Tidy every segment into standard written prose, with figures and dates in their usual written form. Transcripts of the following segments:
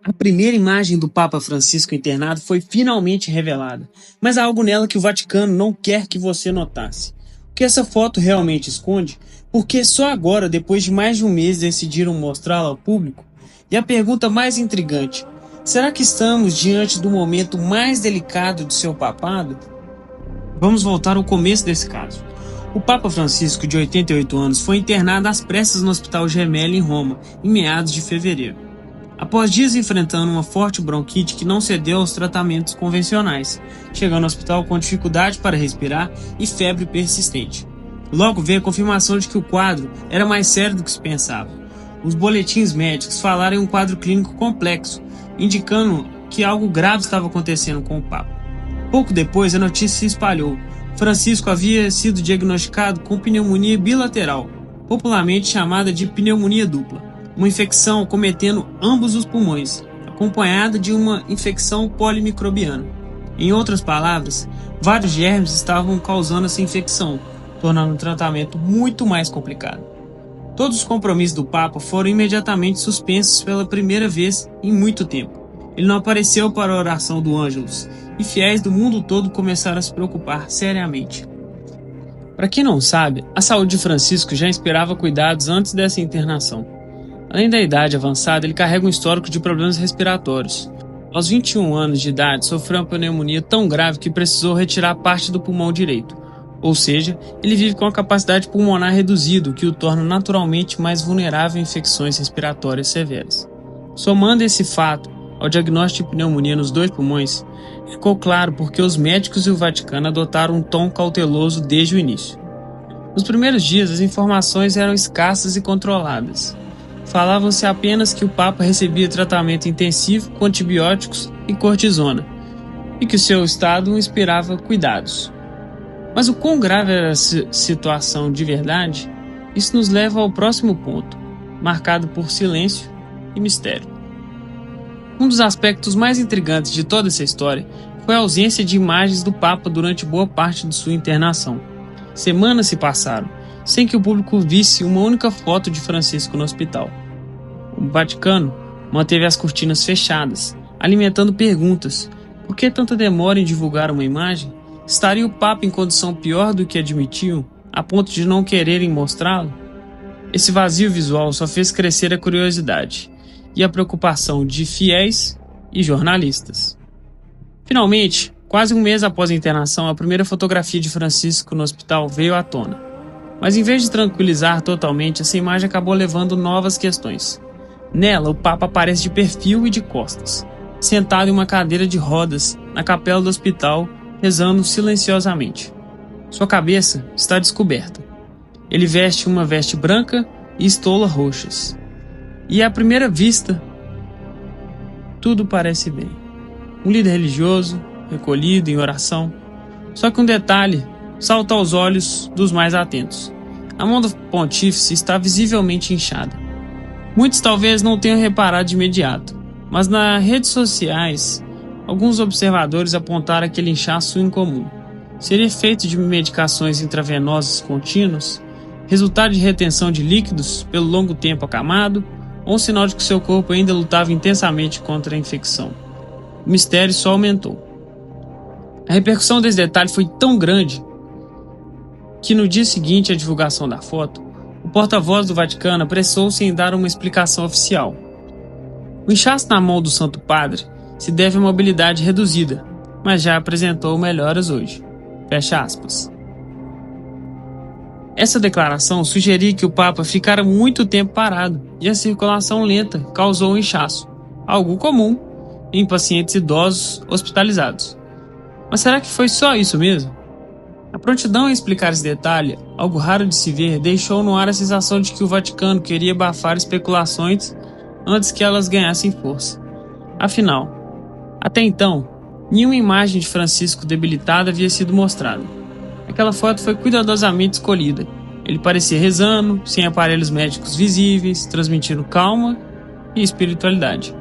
A primeira imagem do Papa Francisco internado foi finalmente revelada, mas há algo nela que o Vaticano não quer que você notasse. O que essa foto realmente esconde? Porque só agora, depois de mais de um mês, decidiram mostrá-la ao público? E a pergunta mais intrigante: será que estamos diante do momento mais delicado de seu papado? Vamos voltar ao começo desse caso. O Papa Francisco, de 88 anos, foi internado às pressas no Hospital Gemelli, em Roma, em meados de fevereiro. Após dias enfrentando uma forte bronquite que não cedeu aos tratamentos convencionais, chegando ao hospital com dificuldade para respirar e febre persistente. Logo veio a confirmação de que o quadro era mais sério do que se pensava. Os boletins médicos falaram em um quadro clínico complexo, indicando que algo grave estava acontecendo com o Papa. Pouco depois, a notícia se espalhou. Francisco havia sido diagnosticado com pneumonia bilateral, popularmente chamada de pneumonia dupla, uma infecção cometendo ambos os pulmões, acompanhada de uma infecção polimicrobiana. Em outras palavras, vários germes estavam causando essa infecção, tornando o tratamento muito mais complicado. Todos os compromissos do Papa foram imediatamente suspensos pela primeira vez em muito tempo. Ele não apareceu para a oração do Ângelus, e fiéis do mundo todo começaram a se preocupar seriamente. Para quem não sabe, a saúde de Francisco já esperava cuidados antes dessa internação. Além da idade avançada, ele carrega um histórico de problemas respiratórios. Aos 21 anos de idade, sofreu uma pneumonia tão grave que precisou retirar parte do pulmão direito. Ou seja, ele vive com a capacidade pulmonar reduzida, o que o torna naturalmente mais vulnerável a infecções respiratórias severas. Somando esse fato ao diagnóstico de pneumonia nos 2 pulmões, ficou claro porque os médicos e o Vaticano adotaram um tom cauteloso desde o início. Nos primeiros dias, as informações eram escassas e controladas. Falava-se apenas que o Papa recebia tratamento intensivo com antibióticos e cortisona, e que o seu estado inspirava cuidados. Mas o quão grave era a situação de verdade? Isso nos leva ao próximo ponto, marcado por silêncio e mistério. Um dos aspectos mais intrigantes de toda essa história foi a ausência de imagens do Papa durante boa parte de sua internação. Semanas se passaram, sem que o público visse uma única foto de Francisco no hospital. O Vaticano manteve as cortinas fechadas, alimentando perguntas. Por que tanta demora em divulgar uma imagem? Estaria o Papa em condição pior do que admitiam, a ponto de não quererem mostrá-lo? Esse vazio visual só fez crescer a curiosidade e a preocupação de fiéis e jornalistas. Finalmente, quase um mês após a internação, a primeira fotografia de Francisco no hospital veio à tona. Mas em vez de tranquilizar totalmente, essa imagem acabou levando novas questões. Nela, o Papa aparece de perfil e de costas, sentado em uma cadeira de rodas na capela do hospital, rezando silenciosamente. Sua cabeça está descoberta. Ele veste uma veste branca e estola roxas. E à primeira vista, tudo parece bem. Um líder religioso, recolhido em oração. Só que um detalhe salta aos olhos dos mais atentos. A mão do pontífice está visivelmente inchada. Muitos talvez não tenham reparado de imediato, mas nas redes sociais, alguns observadores apontaram aquele inchaço incomum. Seria efeito de medicações intravenosas contínuas, resultado de retenção de líquidos pelo longo tempo acamado, ou um sinal de que seu corpo ainda lutava intensamente contra a infecção. O mistério só aumentou. A repercussão desse detalhe foi tão grande que no dia seguinte à divulgação da foto, o porta-voz do Vaticano apressou-se em dar uma explicação oficial. O inchaço na mão do Santo Padre se deve à mobilidade reduzida, mas já apresentou melhoras hoje. Fecha aspas. Essa declaração sugeria que o Papa ficara muito tempo parado e a circulação lenta causou um inchaço, algo comum em pacientes idosos hospitalizados. Mas será que foi só isso mesmo? A prontidão em explicar esse detalhe, algo raro de se ver, deixou no ar a sensação de que o Vaticano queria abafar especulações antes que elas ganhassem força. Afinal, até então, nenhuma imagem de Francisco debilitado havia sido mostrada. Aquela foto foi cuidadosamente escolhida. Ele parecia rezando, sem aparelhos médicos visíveis, transmitindo calma e espiritualidade.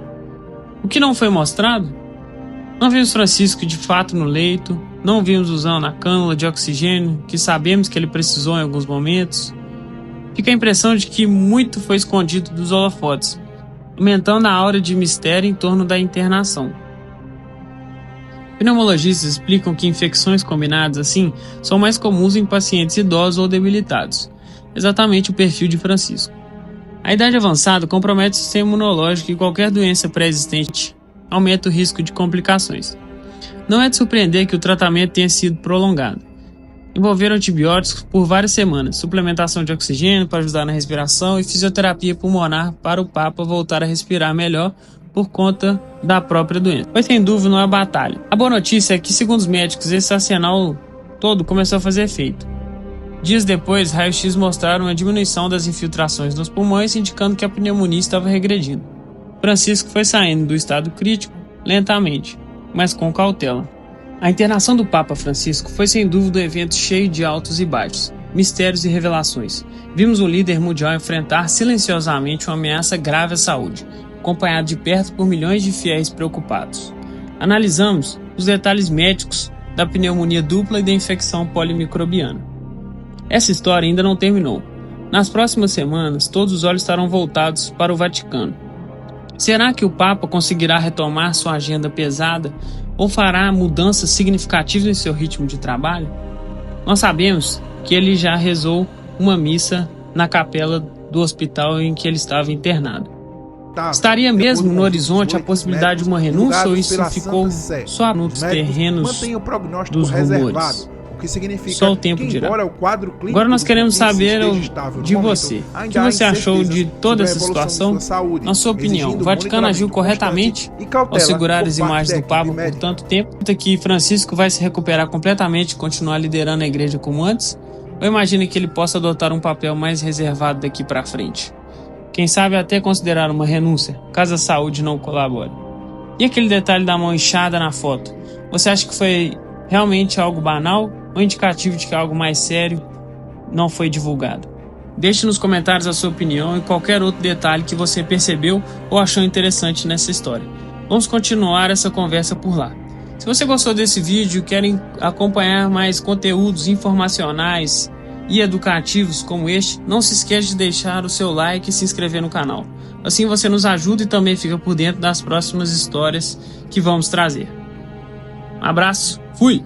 O que não foi mostrado? Não vimos Francisco de fato no leito, não vimos usando a cânula de oxigênio, que sabemos que ele precisou em alguns momentos. Fica a impressão de que muito foi escondido dos holofotes. aumentando a aura de mistério em torno da internação. Pneumologistas explicam que infecções combinadas assim são mais comuns em pacientes idosos ou debilitados, exatamente o perfil de Francisco. A idade avançada compromete o sistema imunológico e qualquer doença pré-existente aumenta o risco de complicações. Não é de surpreender que o tratamento tenha sido prolongado. Envolveram antibióticos por várias semanas, suplementação de oxigênio para ajudar na respiração e fisioterapia pulmonar para o Papa voltar a respirar melhor por conta da própria doença. Mas sem dúvida não é batalha. A boa notícia é que, segundo os médicos, esse arsenal todo começou a fazer efeito. Dias depois, raios-x mostraram uma diminuição das infiltrações nos pulmões, indicando que a pneumonia estava regredindo. Francisco foi saindo do estado crítico lentamente, mas com cautela. A internação do Papa Francisco foi sem dúvida um evento cheio de altos e baixos, mistérios e revelações. Vimos o líder mundial enfrentar silenciosamente uma ameaça grave à saúde, acompanhado de perto por milhões de fiéis preocupados. Analisamos os detalhes médicos da pneumonia dupla e da infecção polimicrobiana. Essa história ainda não terminou. Nas próximas semanas, todos os olhos estarão voltados para o Vaticano. Será que o Papa conseguirá retomar sua agenda pesada ou fará mudanças significativas em seu ritmo de trabalho? Nós sabemos que ele já rezou uma missa na capela do hospital em que ele estava internado. Estaria mesmo no horizonte a possibilidade de uma renúncia ou isso ficou só nos terrenos dos rumores? Só o tempo dirá. Agora nós queremos saber de você. O que você achou de toda essa situação? Na sua opinião, o Vaticano agiu corretamente ao segurar as imagens do Papa por tanto tempo? Que Francisco vai se recuperar completamente e continuar liderando a igreja como antes? Ou imagina que ele possa adotar um papel mais reservado daqui para frente? Quem sabe até considerar uma renúncia, caso a saúde não colabore. E aquele detalhe da mão inchada na foto? Você acha que foi realmente algo banal ou indicativo de que algo mais sério não foi divulgado? Deixe nos comentários a sua opinião e qualquer outro detalhe que você percebeu ou achou interessante nessa história. Vamos continuar essa conversa por lá. Se você gostou desse vídeo e quer acompanhar mais conteúdos informacionais e educativos como este, não se esqueça de deixar o seu like e se inscrever no canal. Assim você nos ajuda e também fica por dentro das próximas histórias que vamos trazer. Um abraço, fui!